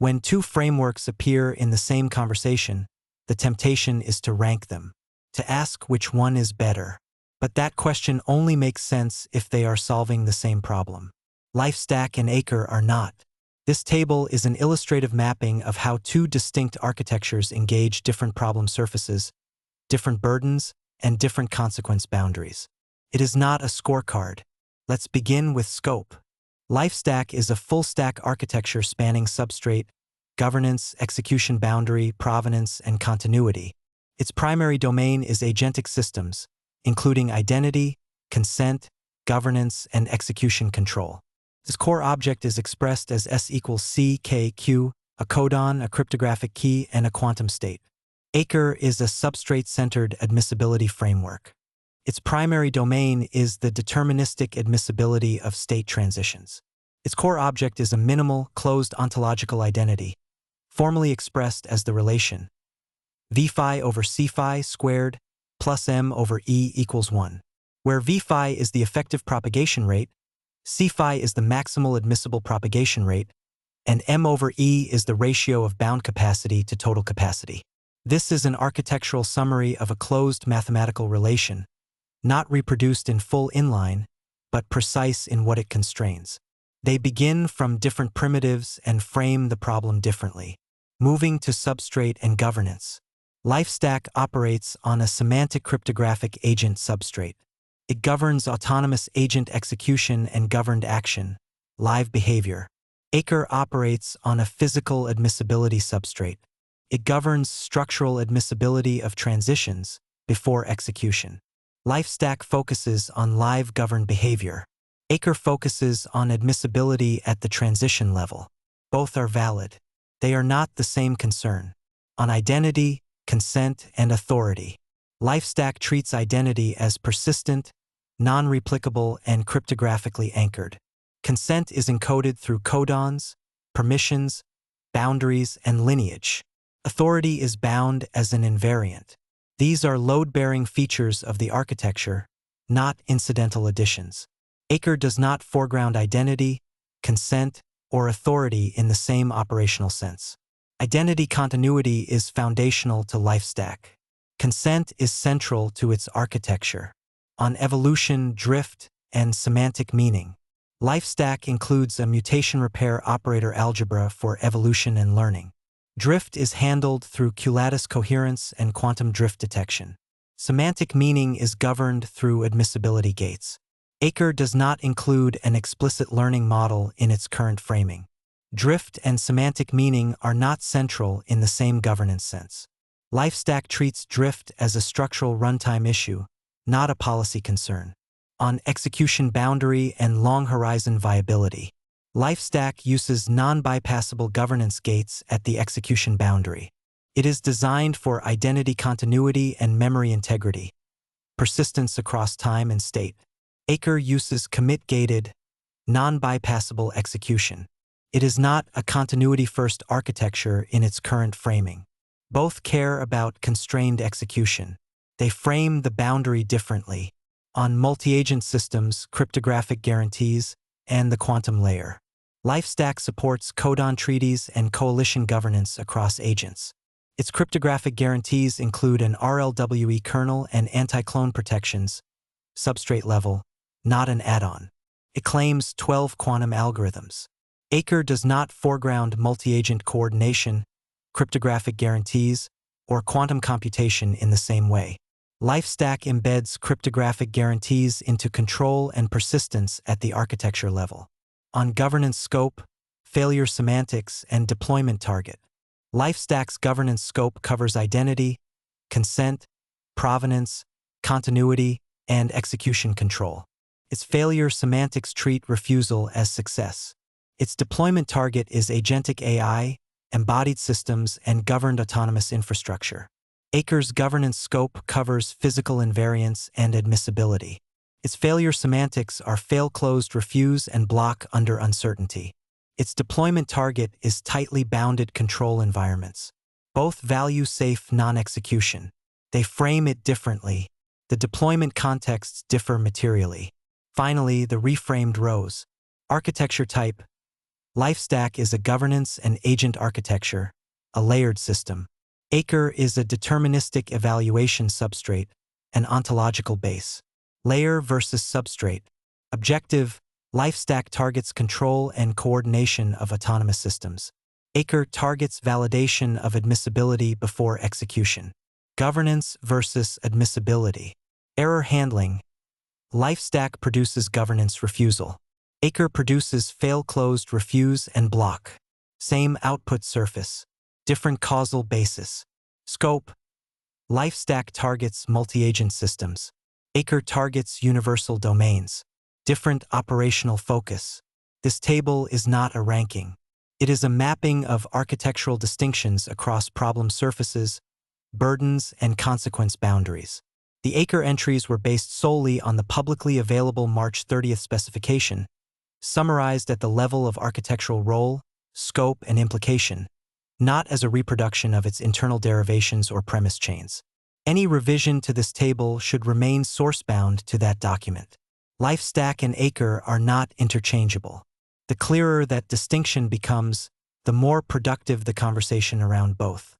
When two frameworks appear in the same conversation, the temptation is to rank them, to ask which one is better. But that question only makes sense if they are solving the same problem. LifeStack and ACRE are not. This table is an illustrative mapping of how two distinct architectures engage different problem surfaces, different burdens, and different consequence boundaries. It is not a scorecard. Let's begin with scope. LifeStack is a full-stack architecture spanning substrate, governance, execution boundary, provenance, and continuity. Its primary domain is agentic systems, including identity, consent, governance, and execution control. This core object is expressed as S equals C, K, Q, a codon, a cryptographic key, and a quantum state. ACRE is a substrate-centered admissibility framework. Its primary domain is the deterministic admissibility of state transitions. Its core object is a minimal, closed ontological identity, formally expressed as the relation V phi over C phi squared plus M over E equals 1, where V phi is the effective propagation rate, C phi is the maximal admissible propagation rate, and M over E is the ratio of bound capacity to total capacity. This is an architectural summary of a closed mathematical relation, not reproduced in full inline, but precise in what it constrains. They begin from different primitives and frame the problem differently. Moving to substrate and governance. LifeStack operates on a semantic cryptographic agent substrate. It governs autonomous agent execution and governed action, live behavior. ACRE operates on a physical admissibility substrate. It governs structural admissibility of transitions before execution. LifeStack focuses on live governed behavior. ACRE focuses on admissibility at the transition level. Both are valid. They are not the same concern. On identity, consent, and authority. LifeStack treats identity as persistent, non-replicable, and cryptographically anchored. Consent is encoded through codons, permissions, boundaries, and lineage. Authority is bound as an invariant. These are load-bearing features of the architecture, not incidental additions. ACRE does not foreground identity, consent, or authority in the same operational sense. Identity continuity is foundational to LifeStack. Consent is central to its architecture. On evolution, drift, and semantic meaning, LifeStack includes a mutation repair operator algebra for evolution and learning. Drift is handled through Q-lattice coherence and quantum drift detection. Semantic meaning is governed through admissibility gates. ACRE does not include an explicit learning model in its current framing. Drift and semantic meaning are not central in the same governance sense. LifeStack treats drift as a structural runtime issue, not a policy concern. On execution boundary and long-horizon viability, LifeStack uses non-bypassable governance gates at the execution boundary. It is designed for identity continuity and memory integrity, persistence across time and state. ACRE uses commit-gated, non-bypassable execution. It is not a continuity-first architecture in its current framing. Both care about constrained execution. They frame the boundary differently. On multi-agent systems, cryptographic guarantees, and the quantum layer. LifeStack supports codon treaties and coalition governance across agents. Its cryptographic guarantees include an RLWE kernel and anti-clone protections, substrate level, not an add-on. It claims 12 quantum algorithms. ACRE does not foreground multi-agent coordination, cryptographic guarantees, or quantum computation in the same way. LifeStack embeds cryptographic guarantees into control and persistence at the architecture level. On governance scope, failure semantics, and deployment target. LifeStack's governance scope covers identity, consent, provenance, continuity, and execution control. Its failure semantics treat refusal as success. Its deployment target is agentic AI, embodied systems, and governed autonomous infrastructure. ACRE's governance scope covers physical invariance and admissibility. Its failure semantics are fail-closed, refuse, and block under uncertainty. Its deployment target is tightly bounded control environments. Both value safe non-execution. They frame it differently. The deployment contexts differ materially. Finally, the reframed rows. Architecture type, LifeStack is a governance and agent architecture, a layered system. ACRE is a deterministic evaluation substrate, an ontological base. Layer versus substrate. Objective: LifeStack targets control and coordination of autonomous systems. ACRE targets validation of admissibility before execution. Governance versus admissibility. Error handling. LifeStack produces governance refusal. ACRE produces fail-closed refuse and block. Same output surface. Different causal basis. Scope. LifeStack targets multi-agent systems. ACRE targets universal domains. Different operational focus. This table is not a ranking. It is a mapping of architectural distinctions across problem surfaces, burdens, and consequence boundaries. The ACRE entries were based solely on the publicly available March 30th specification, summarized at the level of architectural role, scope, and implication, not as a reproduction of its internal derivations or premise chains. Any revision to this table should remain source-bound to that document. LifeStack and ACRE are not interchangeable. The clearer that distinction becomes, the more productive the conversation around both.